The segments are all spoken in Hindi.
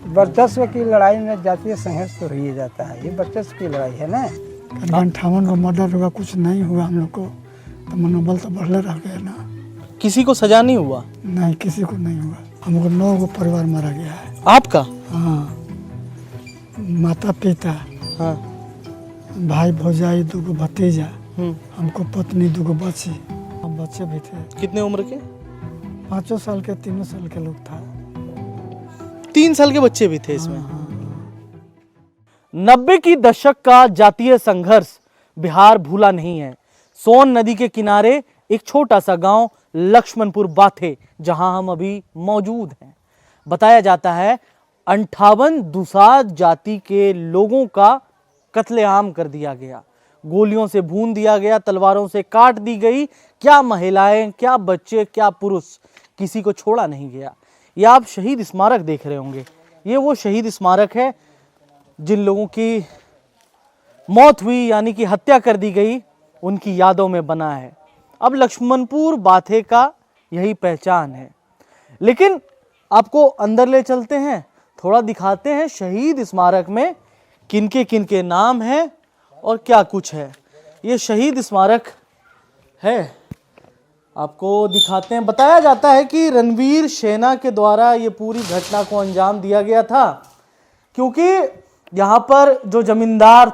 वर्चस्व की लड़ाई में जातीय संघर्ष तो हो ही जाता है, ये वर्चस्व की लड़ाई है ना। 58 का मर्डर हुआ, कुछ नहीं हुआ हम लोग को, तो मनोबल तो बढ़ले रह गया ना। किसी को सजा नहीं हुआ? नहीं, किसी को नहीं हुआ। हम लोग 9 परिवार मारा गया है। आपका? हाँ, माता पिता, हाँ। भाई भौजाई, 2 भतीजा, हम्म। हमको पत्नी, 2 बच्चे, हम बच्चे भी थे। कितने उम्र के? 5 साल के, 3 साल के लोग था। 3 साल के बच्चे भी थे इसमें। हाँ, 90 की दशक का जातीय संघर्ष बिहार भूला नहीं है। सोन नदी के किनारे एक छोटा सा गांव लक्ष्मणपुर बाथे, जहां हम अभी मौजूद हैं। बताया जाता है 58 दुसाध जाति के लोगों का कत्लेआम कर दिया गया, गोलियों से भून दिया गया, तलवारों से काट दी गई। क्या महिलाएं, क्या बच्चे, क्या पुरुष, किसी को छोड़ा नहीं गया। ये आप शहीद स्मारक देख रहे होंगे, ये वो शहीद स्मारक है जिन लोगों की मौत हुई, यानी कि हत्या कर दी गई, उनकी यादों में बना है। अब लक्ष्मणपुर बाथे का यही पहचान है। लेकिन आपको अंदर ले चलते हैं, थोड़ा दिखाते हैं शहीद स्मारक में किनके किनके नाम हैं और क्या कुछ है। ये शहीद स्मारक है, आपको दिखाते हैं। बताया जाता है कि रणवीर सेना के द्वारा ये पूरी घटना को अंजाम दिया गया था, क्योंकि यहाँ पर जो जमींदार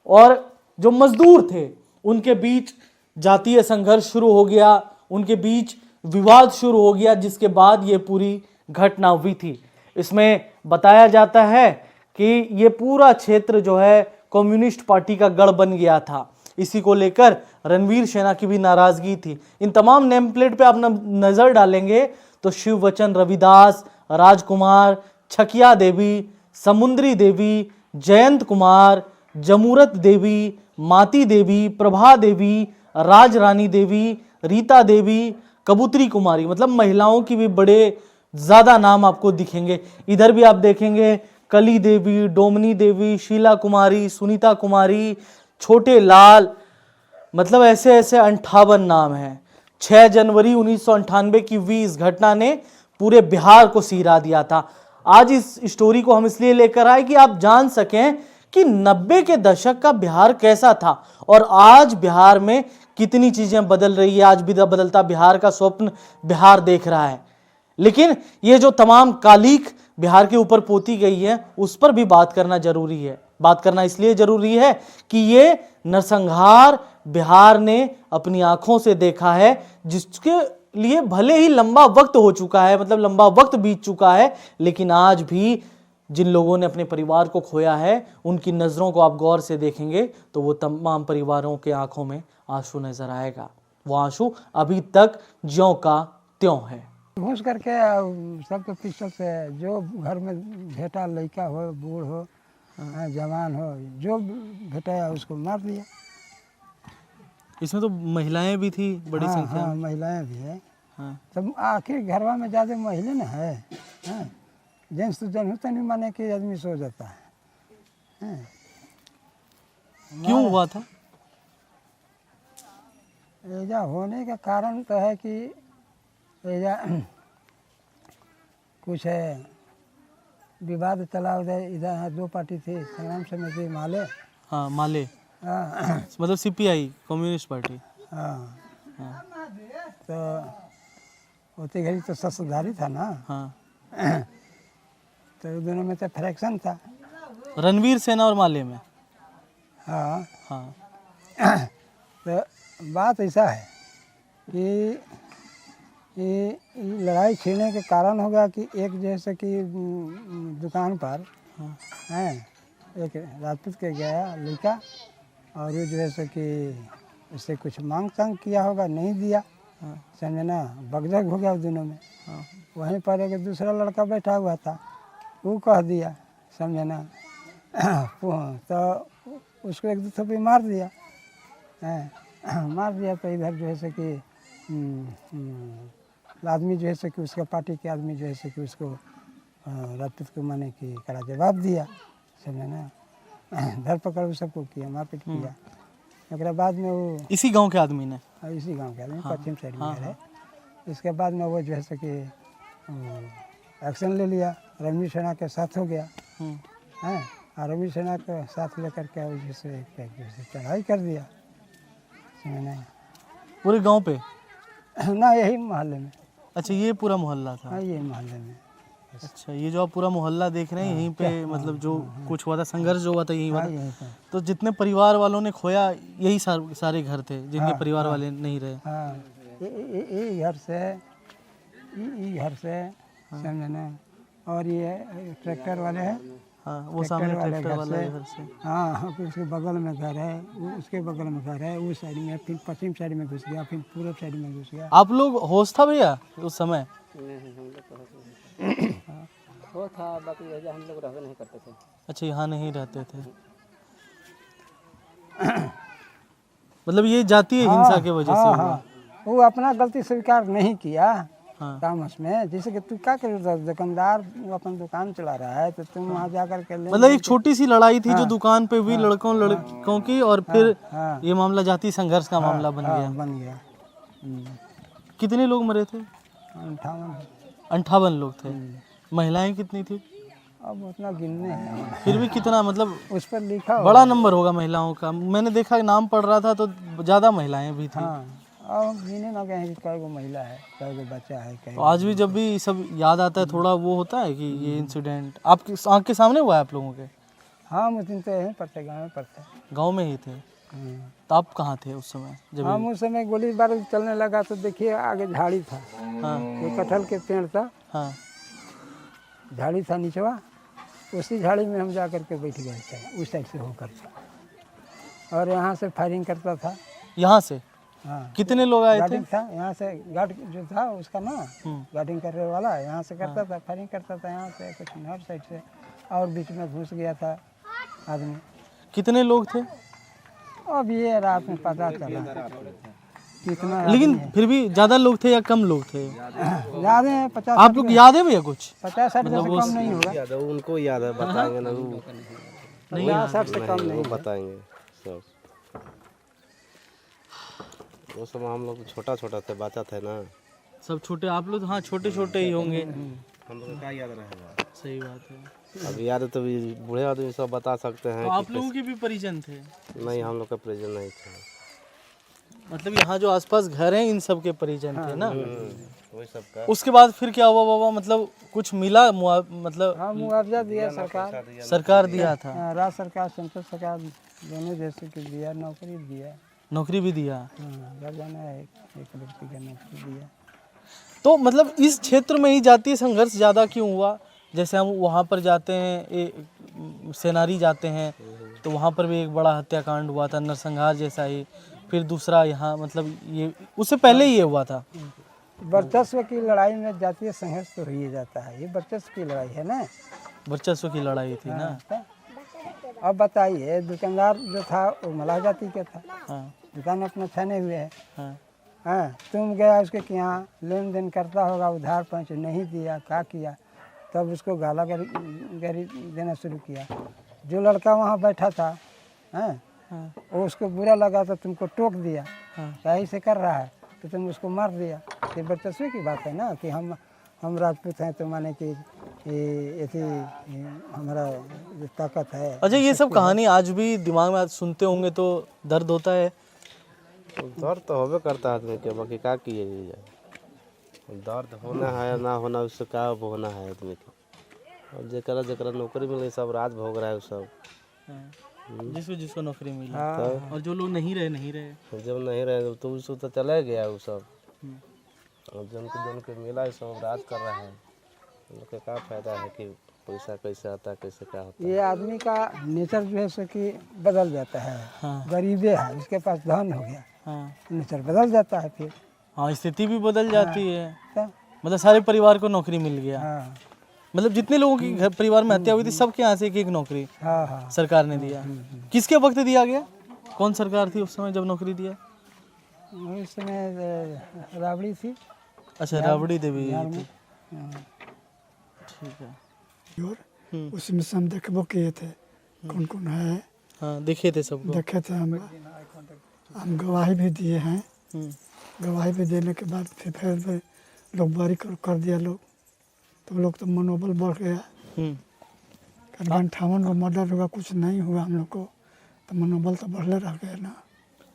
और जो मजदूर थे, उनके बीच जातीय संघर्ष शुरू हो गया, उनके बीच विवाद शुरू हो गया, जिसके बाद ये पूरी घटना हुई थी। इसमें बताया जाता है कि ये पूरा क्षेत्र जो है कम्युनिस्ट पार्टी का गढ़ बन गया था। इसी को लेकर रणवीर सेना की भी नाराजगी थी। इन तमाम नेम प्लेट पे आप नजर डालेंगे तो शिववचन रविदास, राजकुमार, छकिया देवी, समुद्री देवी, जयंत कुमार, जमूरत देवी, माती देवी, प्रभा देवी, राजरानी देवी, रीता देवी, कबूतरी कुमारी, मतलब महिलाओं की भी बड़े ज़्यादा नाम आपको दिखेंगे। इधर भी आप देखेंगे कली देवी, डोमनी देवी, शीला कुमारी, सुनीता कुमारी, छोटे लाल, मतलब ऐसे ऐसे 58 नाम हैं। 6 जनवरी 1998 की हुई इस घटना ने पूरे बिहार को सिहरा दिया था। आज इस स्टोरी को हम इसलिए लेकर आए कि आप जान सकें कि 90 के दशक का बिहार कैसा था और आज बिहार में कितनी चीजें बदल रही है। आज भी बदलता बिहार का स्वप्न बिहार देख रहा है, लेकिन ये जो तमाम कालीख बिहार के ऊपर पोती गई है, उस पर भी बात करना जरूरी है। बात करना इसलिए जरूरी है कि ये नरसंहार बिहार ने अपनी आंखों से देखा है, जिसके लिए भले ही लंबा वक्त हो चुका है, मतलब लंबा वक्त बीत चुका है, लेकिन आज भी जिन लोगों ने अपने परिवार को खोया है, उनकी नज़रों को आप गौर से देखेंगे तो वो तमाम परिवारों के आंखों में आंसू नजर आएगा। वो आंसू अभी तक ज्यों का त्यों है। घूस करके सबके पिस्टल से, जो घर में भेटा, लड़का हो, बूढ़ हो, जवान हो, जो भेटा उसको मार दिया। इसमें तो महिलाएं भी थी बड़ी संख्या में। महिलाएं भी है। हाँ। तब आखिर घरवा में ज़्यादा महिला ना है। जेंट्स तो जन होता नहीं, माने कि आदमी सो जाता है। क्यों हुआ था? ऐजा होने का कारण तो है कि ऐजा कुछ है, विवाद चला उधर। इधर 2 पार्टी थी, संग्राम समिति माले। हाँ, माले, हाँ, मतलब सीपीआई, कम्युनिस्ट पार्टी। हाँ। हाँ। तो होते घड़ी तो सत्ताधारी था ना। हाँ। तो दोनों में तो फ्रैक्शन था। रणवीर सेना और माले में। हाँ। हाँ। तो बात ऐसा है कि ये लड़ाई छिड़ने के कारण हो गया कि एक जैसे कि दुकान पर हैं, एक राजपूत के गया लड़का, और वो जो है सो कि उससे कुछ मांग तांग किया होगा, नहीं दिया। समझे ना, बगजग हो गया दोनों में। वहीं पर एक दूसरा लड़का बैठा हुआ था, वो कह दिया, समझे ना, तो उसको 1-2 थप्पड़ मार दिया। मार दिया तो इधर जो है सो कि आदमी जो है सो कि उसका पार्टी के आदमी जो है सो कि उसको राजपूत को माने कि कड़ा जवाब दिया, समझे ना। धरपकड़ सबको किया, मारपीट किया। एक बाद में वो इसी गांव के आदमी ने, इसी गांव के आदमी, हाँ, पश्चिम साइड में हाँ, है। इसके बाद में वो जो है सो कि एक्शन ले लिया, रवि सेना के साथ हो गया हम्म, है। और रवि सेना के साथ लेकर के जैसे चढ़ाई कर दिया मैंने पूरे गांव पे। ना यही मोहल्ले में। अच्छा ये पूरा मोहल्ला था। हाँ यही मोहल्ले में। अच्छा ये जो आप पूरा मोहल्ला देख रहे हैं यहीं पे मतलब जो कुछ हुआ था, संघर्ष जो हुआ था यही हुआ हाँ था। यही पे। तो जितने परिवार वालों ने खोया यही सारे घर थे जिनके परिवार वाले नहीं रहे। हाँ ये घर से ये घर से समझे ना। और ये ट्रैक्टर वाले हैं। हाँ वो सामने ट्रैक्टर वाला से घर से। हाँ फिर उसके बगल में घर है, उसके बगल में घर है, उस साइड में, फिर पश्चिम साइड में घुस गया, फिर पूर्व साइड में घुस गया। आप लोग होश था भैया उस समय? वो था, बाकी वजह हम लोग रहते नहीं करते थे। अच्छा यहाँ नहीं रहते थे। मतलब ये जातीय हिंसा के वजह से हाँ हुआ। हाँ वो अपना गलती स्वीकार नहीं किया हाँ काम उसमें। जैसे कि तू क्या कर, दुकानदार अपन दुकान चला रहा है तो तुम वहाँ जाकर के ले। मतलब एक छोटी सी लड़ाई थी जो दुकान पे हुई लड़कों की, और फिर हाँ ये मामला जातीय संघर्ष का मामला बन हाँ, गया। बन गया। कितने लोग मरे थे? 58 लोग थे। महिलाएं कितनी थी? अब उतना गिनने हैं। फिर भी कितना, मतलब उस पर लिखा हो। बड़ा नंबर होगा महिलाओं का। मैंने देखा नाम पढ़ रहा था तो ज्यादा महिलाएं भी थी। हाँ और गिने ना गए हैं कि कई गो महिला है, कई गो बच्चा है, कई तो आज भी जब भी सब याद आता है थोड़ा वो होता है कि ये इंसिडेंट आपकी आंख के सामने हुआ है आप लोगों के? हाँ उस दिन तो यहीं पढ़ते, गाँव में पढ़ते। गांव में ही थे। तो आप कहाँ थे उस समय जब? हम उस समय गोली बारूद चलने लगा तो देखिए आगे झाड़ी था, हाँ ये कटहल के पेड़ था, हाँ झाड़ी था नीचवा, उसी झाड़ी में हम जा कर के बैठ गए थे उस साइड से होकर के। और यहाँ से फायरिंग करता था। यहाँ से हाँ कितने लोग आए थे? गार्डिंग था यहाँ से, गार्ड जो था उसका ना हम्म, गार्डिंग करने वाला यहाँ से करता था, फायरिंग करता था यहाँ से कुछ नहर साइड से, और बीच में घुस गया था आदमी। कितने लोग थे? अब ये रात में पता चला कितना। लेकिन फिर भी ज्यादा लोग थे या कम लोग थे? याद है 50 आप लोग याद है भैया कुछ? 50-60 से कम नहीं होगा। याद है उनको, याद है, बताएंगे ना वो। 50-60 से कम नहीं वो होगा। बताएंगे सब। वो समय हम लोग छोटा छोटा थे, बच्चा थे ना। सब छोटे आप लोग? हाँ छोटे छोटे ही होंगे। हम लोग को क्या याद रहेगा? सही बात है। अब याद है तो भी बूढ़े आदमी सब बता सकते हैं तो कि आप लोगों के भी परिजन थे? नहीं, हम लोग का प्रेजेंट नहीं था। मतलब यहाँ जो आसपास घर हैं इन सब के परिजन थे ना? वही सब का उसके बाद फिर क्या हुआ बाबा? मतलब कुछ मिला मतलब हाँ मुआवजा दिया सरकार, सरकार दिया था? हाँ, राज्य सरकार सेंट्रल सरकार दोनों जैसे कि दिया, नौकरी दिया। नौकरी भी दिया? हाँ घर जाना है, एक व्यक्ति का नौकरी दिया। तो मतलब इस क्षेत्र में ही जातीय संघर्ष ज़्यादा क्यों हुआ? जैसे हम वहाँ पर जाते हैं, सेनारी जाते हैं तो वहाँ पर भी एक बड़ा हत्याकांड हुआ था, नरसंहार जैसा ही। फिर दूसरा यहाँ मतलब ये उससे पहले ही ये हुआ था। वर्चस्व की लड़ाई में जातीय संघर्ष तो हो ही जाता है, ये वर्चस्व की लड़ाई है ना। वर्चस्व की लड़ाई थी ना? तो अब बताइए, दुकानदार जो था वो मलाह जाति का था, हाँ दुकान अपना छाने हुए है। हाँ हाँ तुम गया उसके यहाँ लेन देन करता होगा, उधार पंच नहीं दिया, क्या किया, तब उसको गाला गरी देना शुरू किया। जो लड़का वहाँ बैठा था हाँ वो उसको बुरा लगा तो तुमको टोक दिया, सही से कर रहा है तो तुम उसको मार दिया। ये वर्चस्व की बात है ना कि हम राजपूत हैं तो माने कि ये ऐसी हमारा जो ताकत है। अच्छा ये सब कहानी आज भी दिमाग में आज सुनते होंगे तो दर्द होता है? दर्द तो होबे करता है आदमी के, बाकी क्या किए जाए। दर्द होना है ना होना, उससे क्या होना है आदमी को। और जरा जरा नौकरी मिल गई सब राज भोग रहा है सब। जिसको जिसको नौकरी मिली, हाँ और जो लोग नहीं रहे जब नहीं रहे तो उसको तो चले गया वो सब। और जिनको मिला है सब राज कर रहा है, उनका क्या फायदा है कि पैसा कैसे आता है, कैसे क्या होता है। ये आदमी का नेचर जो है सो कि बदल जाता है। हाँ। गरीबे है, उसके पास धन हो गया, हाँ नेचर बदल जाता है फिर। हाँ स्थिति भी बदल जाती है। तो, मतलब सारे परिवार को नौकरी मिल गया। हाँ मतलब जितने लोगों की घर परिवार में हत्या हुई थी सबके यहाँ से एक एक नौकरी हाँ हाँ सरकार ने दिया। किसके वक्त दिया गया? कौन सरकार थी उस समय जब नौकरी दिया? उस समय राबड़ी थी अच्छा राबड़ी देवी बिहार थी। में। हाँ। ठीक है। और उसमें से हम देखबो किए थे कौन कौन है, हाँ देखे थे सबको। देखे थे हम गवाही भी दिए हैं। गवाही भी देने के बाद फिर लोग बारी कर दिया लोग। तो लोग तो मनोबल बढ़ गया। हम्म। करीबन 58 को मर्डर हुआ, कुछ नहीं हुआ हम लोग को, तो मनोबल तो बढ़ले रह गया ना।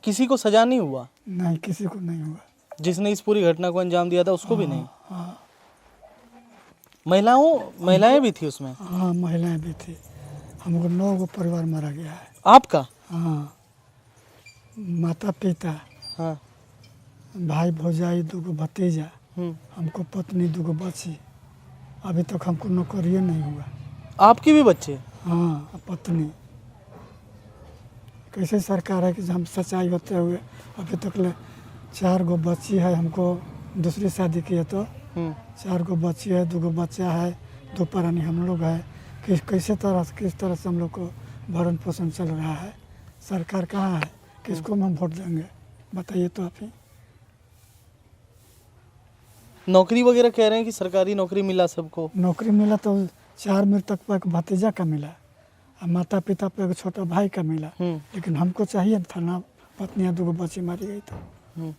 किसी को सजा नहीं हुआ? नहीं, किसी को नहीं हुआ। जिसने इस पूरी घटना को अंजाम दिया था उसको भी नहीं? हाँ महिलाएं भी थी उसमें? हाँ, महिलाएं भी थी। हमको 9 गो परिवार मारा गया है। आपका? हाँ, माता पिता, हाँ। भाई भौजाई, 2 गो भतीजा, हम्म। हमको पत्नी, 2 गो बच्ची। अभी तक हमको नौकरी नहीं हुआ। आपके भी बच्चे? हाँ, पत्नी। कैसे सरकार है कि हम सच्चाई होते हुए अभी तक ले 4 गो बच्ची है हमको, दूसरी शादी की है तो 4 गो बच्ची है, 2 गो बच्चा है, 2 प्राणी हम लोग है। किस तरह से हम लोग को भरण पोषण चल रहा है? सरकार कहाँ है? किसको हम वोट देंगे बताइए तो आप ही। नौकरी वगैरह कह रहे हैं कि सरकारी नौकरी मिला सबको? नौकरी मिला तो 4 मृतक पर एक भतीजा का मिला, और माता पिता पर एक छोटा भाई का मिला। लेकिन हमको चाहिए था ना, पत्नियां 2 गो बच्ची मारी गई तो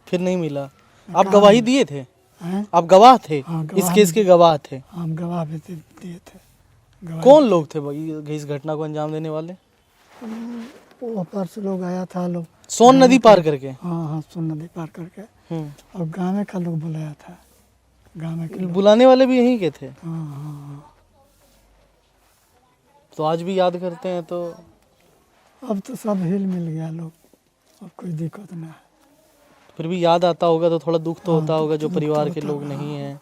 फिर नहीं मिला। आप गवाही दिए थे? हैं? आप गवाह थे? हाँ, इस गवाह केस के गवाह थे? हम गवाह भी दिए थे। गवाही कौन लोग थे भाई इस घटना को अंजाम देने वाले? वो ऊपर से लोग आया था, लोग सोन नदी पार करके? हाँ हाँ, सोन नदी पार करके, और गाँव का लोग बुलाया था। गाँव के लोग, बुलाने वाले भी यहीं के थे? हाँ हाँ। तो आज भी याद करते हैं तो? अब तो सब हिल मिल गया लोग, अब कोई दिक्कत ना है। फिर भी याद आता होगा तो थोड़ा दुख तो होता होगा जो दुख तो परिवार के होता लोग होगा, नहीं हैं।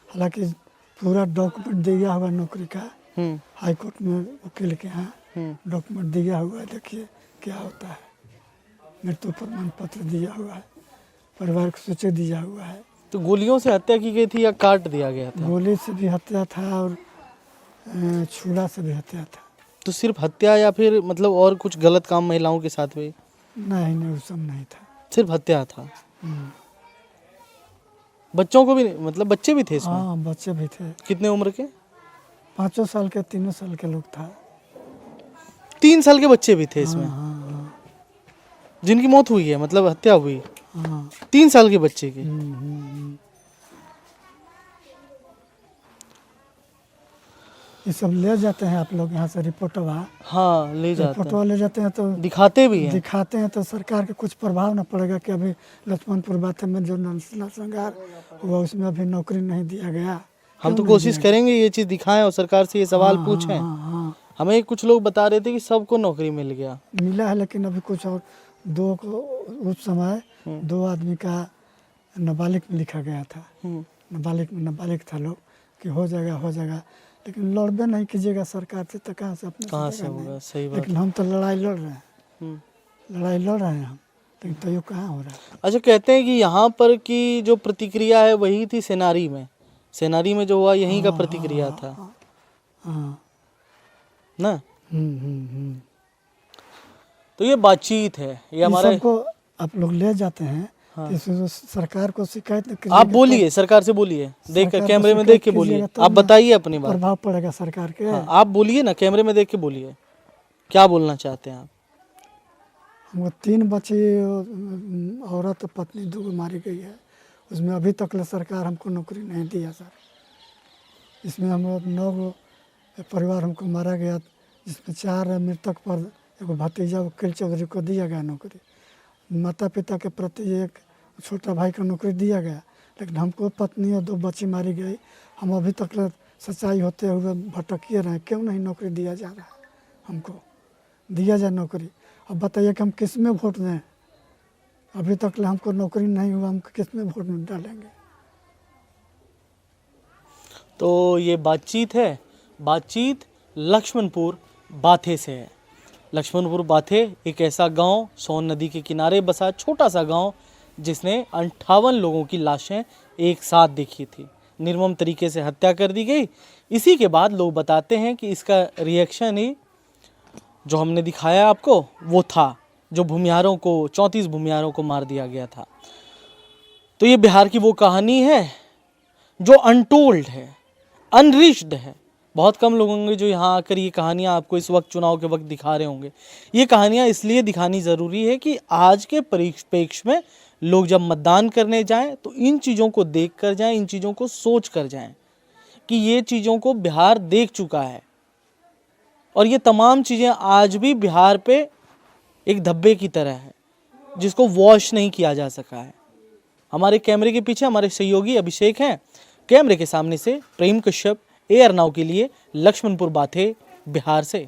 हालांकि पूरा डॉक्यूमेंट दिया हुआ नौकरी का, हाई कोर्ट में वकील के यहाँ डॉक्यूमेंट दिया हुआ है। देखिए क्या होता है, मृत्यु प्रमाण पत्र दिया हुआ है, परिवार को सूची दिया हुआ है। तो गोलियों से हत्या की गई थी या काट दिया गया था? गोली से भी हत्या था और छुरा से भी हत्या था। तो सिर्फ हत्या या फिर मतलब और कुछ गलत काम महिलाओं के साथ हुए? नहीं नहीं, वो सब नहीं था, सिर्फ हत्या था। बच्चों को भी मतलब बच्चे भी थे इसमें? हाँ, बच्चे भी थे। कितने उम्र के? 5 साल के, 3 साल के लोग था। 3 साल के बच्चे भी थे इसमें? हाँ जिनकी मौत हुई है, मतलब हत्या हुई हाँ। 3 साल के बच्चे की? ये सब ले जाते हैं आप लोग यहाँ से रिपोर्टवा? हाँ, ले जाते हैं। रिपोर्टवा ले जाते हैं तो दिखाते भी हैं? दिखाते हैं तो सरकार के कुछ प्रभाव न पड़ेगा कि अभी लक्ष्मणपुर बाथे में जो नरसंहार हुआ उसमें अभी नौकरी नहीं दिया गया। हम तो कोशिश करेंगे ये चीज़ दिखाएं और सरकार से ये सवाल पूछें। हाँ, हमें कुछ लोग बता रहे थे कि सबको नौकरी मिल गया। मिला है, लेकिन अभी कुछ और 2 को उस समय 2 आदमी का नाबालिग में लिखा गया था। नाबालिग था लोग कि हो जाएगा, लेकिन लड़बे नहीं कीजिएगा सरकार से तो कहाँ से अपने कहाँ से होगा? सही बात। लेकिन हम तो लड़ाई लड़ रहे हैं, हम, लेकिन तो ये कहाँ हो रहा है। अच्छा, कहते हैं कि यहाँ पर की जो प्रतिक्रिया है वही थी सेनारी में जो हुआ यहीं का प्रतिक्रिया था हाँ। ना? हम्म। तो ये बातचीत है, ये हमारा। सबको आप लोग ले जाते हैं तो इसमें सरकार को शिकायत न कीजिएगा। आप बोलिए, सरकार से बोलिए, देख सरकार को कैमरे में शिकायत देख के बोलिए। कीजिएगा तो आप बताइए अपनी बात। प्रभाव पड़ेगा सरकार के। हाँ, आप बोलिए ना, कैमरे में देख के बोलिए, क्या बोलना चाहते हैं आप? हमको 3 बच्चे, औरत पत्नी 2 मारी गई है, उसमें अभी तक सरकार हमको नौकरी नहीं दिया सर। इसमें हम लोग 9 गो परिवार हमको मारा गया, जिसमें 4 मृतक पर एक भतीजा वकील चौधरी को दिया गया नौकरी। माता पिता के प्रति एक छोटा भाई को नौकरी दिया गया, लेकिन हमको पत्नी और 2 बच्ची मारी गई। हम अभी तक सच्चाई होते हुए भटकिए रहे, क्यों नहीं नौकरी दिया जा रहा है? हमको दिया जाए नौकरी। अब बताइए कि हम किस में वोट दें? अभी तक हमको नौकरी नहीं हुआ, हम किस में वोट डालेंगे? तो ये बातचीत है, बातचीत लक्ष्मणपुर बाथे से है। लक्ष्मणपुर बाथे एक ऐसा गांव, सोन नदी के किनारे बसा छोटा सा गांव, जिसने 58 लोगों की लाशें एक साथ देखी थी। निर्मम तरीके से हत्या कर दी गई। इसी के बाद लोग बताते हैं कि इसका रिएक्शन ही जो हमने दिखाया आपको वो था, जो भूमिहारों को 34 भूमिहारों को मार दिया गया था। तो ये बिहार की वो कहानी है जो अनटोल्ड है, अनरिच्ड है, बहुत कम लोग होंगे जो यहाँ आकर ये कहानियाँ आपको इस वक्त चुनाव के वक्त दिखा रहे होंगे। ये कहानियाँ इसलिए दिखानी ज़रूरी है कि आज के परिप्रेक्ष्य में लोग जब मतदान करने जाएं तो इन चीज़ों को देख कर जाएं, इन चीज़ों को सोच कर जाएं कि ये चीज़ों को बिहार देख चुका है और ये तमाम चीज़ें आज भी बिहार पे एक धब्बे की तरह है जिसको वॉश नहीं किया जा सका है। हमारे कैमरे के पीछे हमारे सहयोगी अभिषेक हैं, कैमरे के सामने से प्रेम कश्यप, AR नाउ के लिए लक्ष्मणपुर बाथे, बिहार से।